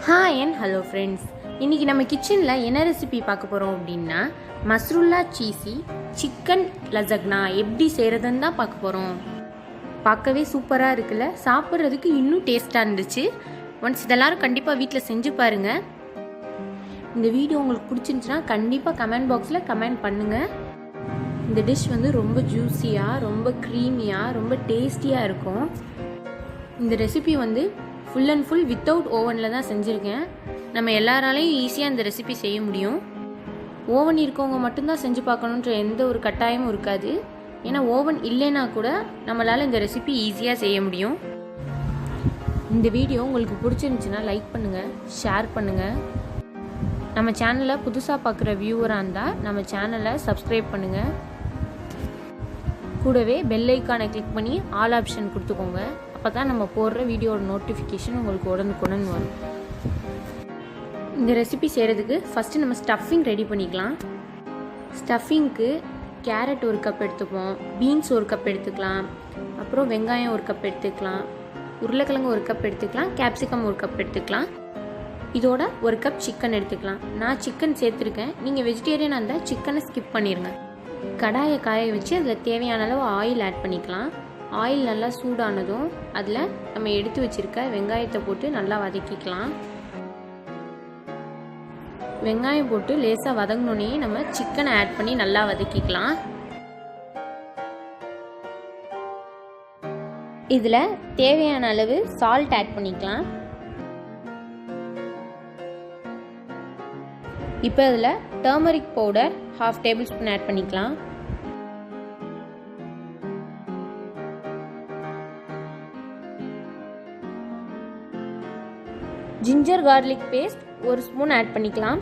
Hi and hello friends, இன்றைக்கி நம்ம கிச்சனில் என்ன ரெசிபி பார்க்க போகிறோம் அப்படின்னா மஸ்ருல்லா சீஸி சிக்கன் லசக்னா எப்படி செய்கிறதுன்னு தான் பார்க்க போகிறோம். பார்க்கவே சூப்பராக இருக்குல்ல, சாப்பிட்றதுக்கு இன்னும் டேஸ்ட்டாக இருந்துச்சு. ஒன்ஸ் இதெல்லாரும் கண்டிப்பாக வீட்டில் செஞ்சு பாருங்கள். இந்த வீடியோ உங்களுக்கு பிடிச்சிருந்துச்சுன்னா கண்டிப்பாக கமெண்ட் பாக்ஸில் கமெண்ட் பண்ணுங்கள். இந்த டிஷ் வந்து ரொம்ப ஜூஸியாக, ரொம்ப க்ரீமியாக, ரொம்ப டேஸ்டியாக இருக்கும். இந்த ரெசிபி வந்து ஃபுல் அண்ட் ஃபுல் வித்தவுட் ஓவனில் தான் செஞ்சுருக்கேன். நம்ம எல்லாராலையும் ஈஸியாக இந்த ரெசிபி செய்ய முடியும். ஓவன் இருக்கவங்க மட்டும்தான் செஞ்சு பார்க்கணுன்ற எந்த ஒரு கட்டாயமும் இருக்காது. ஏன்னா ஓவன் இல்லைன்னா கூட நம்மளால் இந்த ரெசிபி ஈஸியாக செய்ய முடியும். இந்த வீடியோ உங்களுக்கு பிடிச்சிருந்துச்சுன்னா லைக் பண்ணுங்கள், ஷேர் பண்ணுங்கள். நம்ம சேனலை புதுசாக பார்க்குற வியூவராக இருந்தால் நம்ம சேனலை சப்ஸ்கிரைப் பண்ணுங்கள். கூடவே பெல் ஐக்கானை கிளிக் பண்ணி ஆல் ஆப்ஷன் கொடுத்துக்கோங்க. அப்போ தான் நம்ம போடுற வீடியோட நோட்டிஃபிகேஷன் உங்களுக்கு உடனுக்குடன் வரும். இந்த ரெசிபி செய்கிறதுக்கு ஃபஸ்ட்டு நம்ம ஸ்டஃபிங் ரெடி பண்ணிக்கலாம். ஸ்டஃபிங்க்கு கேரட் ஒரு கப் எடுத்துப்போம், பீன்ஸ் ஒரு கப் எடுத்துக்கலாம், அப்புறம் வெங்காயம் ஒரு கப் எடுத்துக்கலாம், உருளைக்கிழங்கு ஒரு கப் எடுத்துக்கலாம், கேப்சிகம் ஒரு கப் எடுத்துக்கலாம். இதோட ஒரு கப் சிக்கன் எடுத்துக்கலாம். நான் சிக்கன் சேர்த்துருக்கேன். நீங்கள் வெஜிடேரியனாக இருந்தால் சிக்கனை ஸ்கிப் பண்ணிடுங்க. கடாயை காய வச்சு அதில் தேவையான அளவு ஆயில் ஆட் பண்ணிக்கலாம். ஆயில் நல்லா சூடானதும் அதில் நம்ம எடுத்து வச்சுருக்க வெங்காயத்தை போட்டு நல்லா வதக்கிக்கலாம். வெங்காயம் போட்டு லேசாக வதங்கினோடனே நம்ம சிக்கனை ஆட் பண்ணி நல்லா வதக்கிக்கலாம். இதில் தேவையான அளவு சால்ட் ஆட் பண்ணிக்கலாம். இப்போ இதில் turmeric powder 1/2 tablespoon add பண்ணிக்கலாம். Ginger garlic paste 1 spoon add பண்ணிக்கலாம்.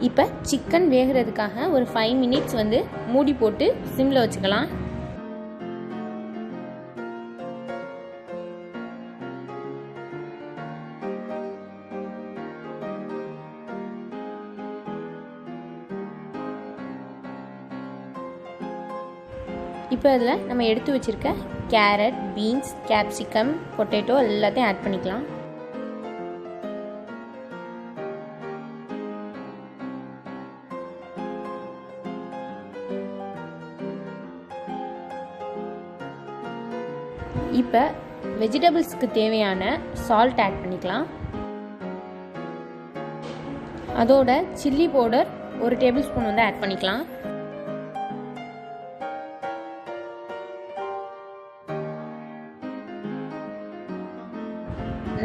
இப்போ சிக்கன் வேகிறதுக்காக ஒரு 5 மினிட்ஸ் வந்து மூடி போட்டு சிம்மில் வச்சுக்கலாம். இப்போ அதில் நம்ம எடுத்து வச்சுருக்க கேரட், பீன்ஸ், கேப்சிகம், பொட்டேட்டோ எல்லாத்தையும் ஆட் பண்ணிக்கலாம். இப்போ வெஜிடபிள்ஸ்க்கு தேவையான சால்ட் ஆட் பண்ணிக்கலாம். அதோட சில்லி பவுடர் 1 டேபிள் ஸ்பூன் வந்து ஆட் பண்ணிக்கலாம்.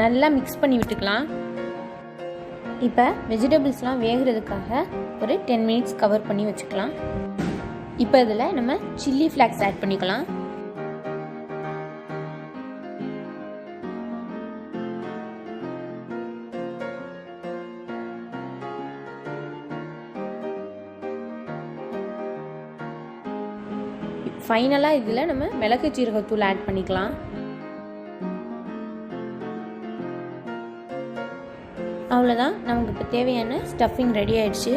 நல்லா மிக்ஸ் பண்ணி விட்டுக்கலாம். இப்போ வெஜிடபிள்ஸ்லாம் வேகிறதுக்காக ஒரு 10 மினிட்ஸ் கவர் பண்ணி வச்சுக்கலாம். இப்போ இதில் நம்ம சில்லி ஃப்ளாக்ஸ் ஆட் பண்ணிக்கலாம். ஃபைனலாக இதில் நம்ம மிளகு சீரகத்தூள் ஆட் பண்ணிக்கலாம். அவ்வளோதான், நமக்கு இப்போ தேவையான ஸ்டஃபிங் ரெடி ஆயிடுச்சு.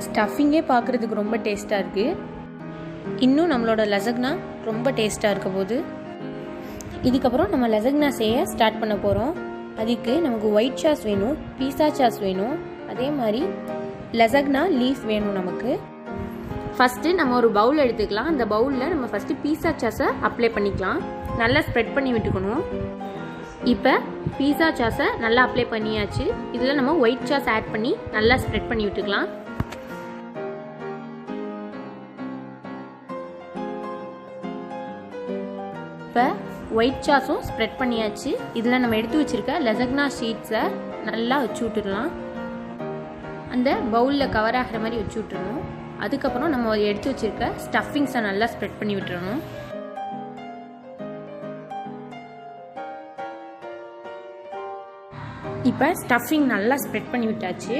ஸ்டஃபிங்கே பார்க்குறதுக்கு ரொம்ப டேஸ்ட்டாக இருக்குது. இன்னும் நம்மளோட லசக்னா ரொம்ப டேஸ்ட்டாக இருக்க போது. இதுக்கப்புறம் நம்ம லசக்னா செய்ய ஸ்டார்ட் பண்ண போகிறோம். அதுக்கு நமக்கு ஒயிட் சாஸ் வேணும், பீஸா சாஸ் வேணும், அதே மாதிரி லசக்னா லீஃப் வேணும் நமக்கு. ஃபஸ்ட்டு நம்ம ஒரு பவுல் எடுத்துக்கலாம். அந்த பவுலில் நம்ம ஃபஸ்ட்டு பீஸா சாஸை அப்ளை பண்ணிக்கலாம். நல்லா ஸ்ப்ரெட் பண்ணி விட்டுக்கணும். இப்போ பீஸா சாஸை நல்லா அப்ளை பண்ணியாச்சு. இதில் நம்ம ஒயிட் சாஸ் ஆட் பண்ணி நல்லா ஸ்ப்ரெட் பண்ணி விட்டுக்கலாம். இப்போ ஒயிட் சாஸும் ஸ்ப்ரெட் பண்ணியாச்சு. இதில் நம்ம எடுத்து வச்சுருக்க லசக்னா ஷீட்ஸை நல்லா வச்சு விட்டுடலாம். அந்த பவுலில் கவர் ஆகிற மாதிரி வச்சு விட்டுறணும். அதுக்கப்புறம் நம்ம எடுத்து வச்சுருக்க ஸ்டஃபிங்ஸை நல்லா ஸ்ப்ரெட் பண்ணி விட்டுறணும். இப்போ ஸ்டஃபிங் நல்லா ஸ்ப்ரெட் பண்ணி விட்டாச்சு.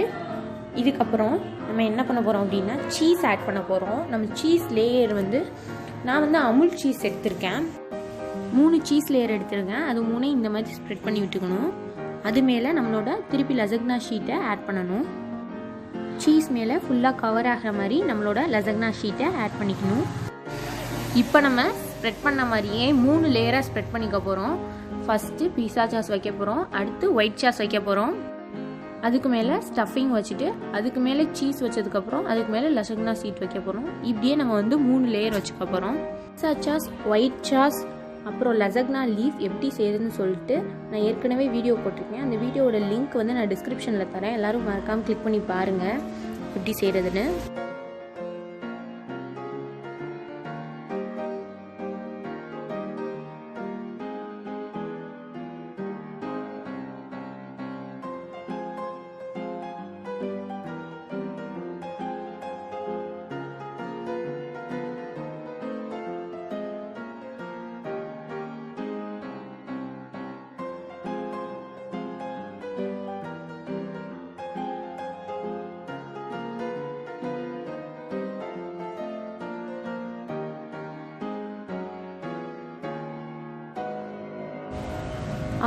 இதுக்கப்புறம் நம்ம என்ன பண்ண போகிறோம் அப்படின்னா சீஸ் ஆட் பண்ண போகிறோம். நம்ம சீஸ் லேயர் வந்து நான் வந்து அமுல் சீஸ் எடுத்திருக்கேன். 3 சீஸ் லேயர் எடுத்துருக்கேன். அது 3 இந்த மாதிரி ஸ்ப்ரெட் பண்ணி விட்டுக்கணும். அது மேலே நம்மளோட திருப்பி லசக்னா ஷீட்டை ஆட் பண்ணணும். சீஸ் மேலே ஃபுல்லாக கவர் ஆகிற மாதிரி நம்மளோட லசக்னா ஷீட்டை ஆட் பண்ணிக்கணும். இப்போ நம்ம ஸ்ப்ரெட் பண்ண மாதிரியே 3 லேயராக ஸ்ப்ரெட் பண்ணிக்க போகிறோம். ஃபஸ்ட்டு பீஸா சாஸ் வைக்க போகிறோம், அடுத்து ஒயிட் சாஸ் வைக்க போகிறோம், அதுக்கு மேலே ஸ்டஃபிங் வச்சுட்டு அதுக்கு மேலே சீஸ் வச்சதுக்கப்புறம் அதுக்கு மேலே லசக்னா ஷீட் வைக்க போகிறோம். இப்படியே நம்ம வந்து 3 லேயர் வச்சுக்க போகிறோம். பீஸா சாஸ், ஒயிட் சாஸ், அப்புறம் லசக்னா லீஃப் எப்படி செய்யுதுன்னு சொல்லிட்டு நான் ஏற்கனவே வீடியோ போட்டிருக்கேன். அந்த வீடியோவோட லிங்க் வந்து நான் டிஸ்கிரிப்ஷனில் தரேன். எல்லோரும் மறக்காமல் கிளிக் பண்ணி பாருங்கள் எப்படி செய்கிறதுன்னு.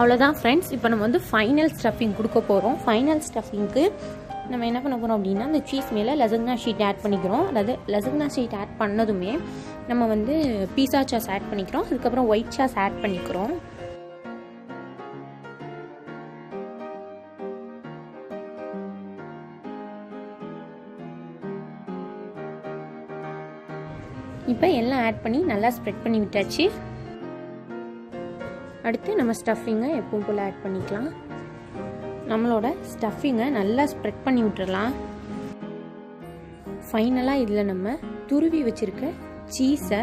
அவ்வளோதான் ஃப்ரெண்ட்ஸ். இப்போ நம்ம வந்து ஃபைனல் ஸ்டஃபிங் கொடுக்க போகிறோம். ஃபைனல் ஸ்டஃபிங்க்கு நம்ம என்ன பண்ண போகிறோம் அப்படின்னா அந்த சீஸ் மேலே லசக்னா ஷீட் ஆட் பண்ணிக்கிறோம். அதாவது லசக்னா ஷீட் ஆட் பண்ணதுமே நம்ம வந்து பீஸா சாஸ் ஆட் பண்ணிக்கிறோம். அதுக்கப்புறம் ஒயிட் சாஸ் ஆட் பண்ணிக்கிறோம். இப்போ எல்லாம் ஆட் பண்ணி நல்லா ஸ்ப்ரெட் பண்ணி விட்டாச்சு. அடுத்து நம்ம ஸ்டஃபிங்கை எப்பவும் போல் ஆட் பண்ணிக்கலாம். நம்மளோட ஸ்டஃபிங்கை நல்லா ஸ்ப்ரெட் பண்ணி விட்டுறலாம். ஃபைனலாக இதில் நம்ம துருவி வச்சுருக்க சீஸை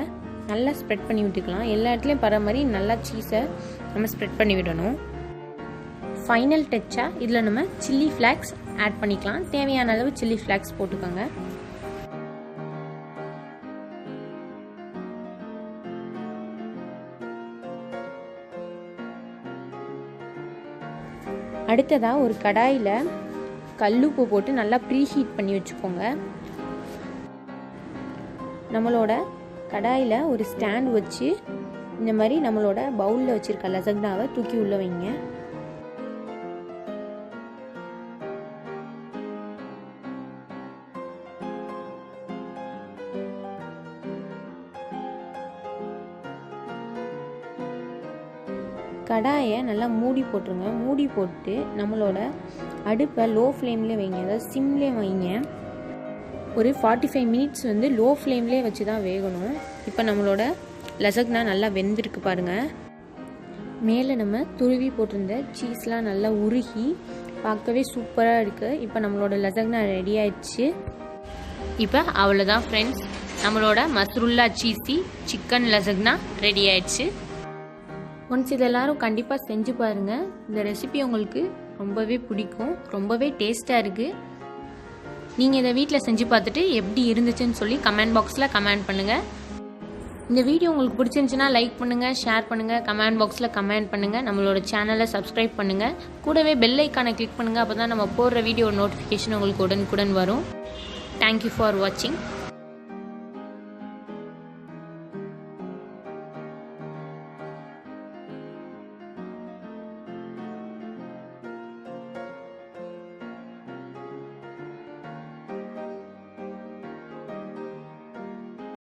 நல்லா ஸ்ப்ரெட் பண்ணி விட்டுக்கலாம். எல்லா இடத்துலையும் பர மாதிரி நல்லா சீஸை நம்ம ஸ்ப்ரெட் பண்ணி விடணும். ஃபைனல் டச்சாக இதில் நம்ம சில்லி ஃப்ளாக்ஸ் ஆட் பண்ணிக்கலாம். தேவையான அளவு சில்லி ஃப்ளாக்ஸ் போட்டுக்கோங்க. அடுத்ததாக ஒரு கடாயில் கல்லுப்பு போட்டு நல்லா ப்ரீஹீட் பண்ணி வச்சுக்கோங்க. நம்மளோட கடாயில் ஒரு ஸ்டாண்ட் வச்சு இந்த மாதிரி நம்மளோட பவுலில் வச்சுருக்க லசக்னாவை தூக்கி உள்ளே வைங்க. கடாயை நல்லா மூடி போட்டுருங்க. மூடி போட்டு நம்மளோட அடுப்பை லோ ஃப்ளேம்லேயே வைங்க, அதாவது சிம்லேயே வைங்க. ஒரு 45 மினிட்ஸ் வந்து லோ ஃப்ளேம்லேயே வச்சு தான் வேகணும். இப்போ நம்மளோட லசக்னா நல்லா வெந்திருக்கு பாருங்கள். மேலே நம்ம துருவி போட்டிருந்த சீஸ்லாம் நல்லா உருகி பார்க்கவே சூப்பராக இருக்குது. இப்போ நம்மளோட லசக்னா ரெடி ஆயிடுச்சு. இப்போ அவ்வளோதான் ஃப்ரெண்ட்ஸ், நம்மளோட மஸ்ருல்லா சீஸி சிக்கன் லசக்னா ரெடி ஆயிடுச்சு. ஒன்ஸ் இது எல்லாரும் கண்டிப்பாக செஞ்சு பாருங்கள். இந்த ரெசிபி உங்களுக்கு ரொம்பவே பிடிக்கும், ரொம்பவே டேஸ்ட்டாக இருக்குது. நீங்கள் இதை வீட்டில் செஞ்சு பார்த்துட்டு எப்படி இருந்துச்சுன்னு சொல்லி கமெண்ட் பாக்ஸில் கமெண்ட் பண்ணுங்கள். இந்த வீடியோ உங்களுக்கு பிடிச்சிருந்துச்சுன்னா லைக் பண்ணுங்கள், ஷேர் பண்ணுங்கள், கமெண்ட் பாக்ஸில் கமெண்ட் பண்ணுங்கள். நம்மளோட சேனலை சப்ஸ்கிரைப் பண்ணுங்கள். கூடவே பெல் ஐக்கானை கிளிக் பண்ணுங்கள். அப்போ தான் நம்ம போடுற வீடியோ நோட்டிஃபிகேஷன் உங்களுக்கு உடனுக்குடன் வரும். தேங்க்யூ ஃபார் வாட்சிங்.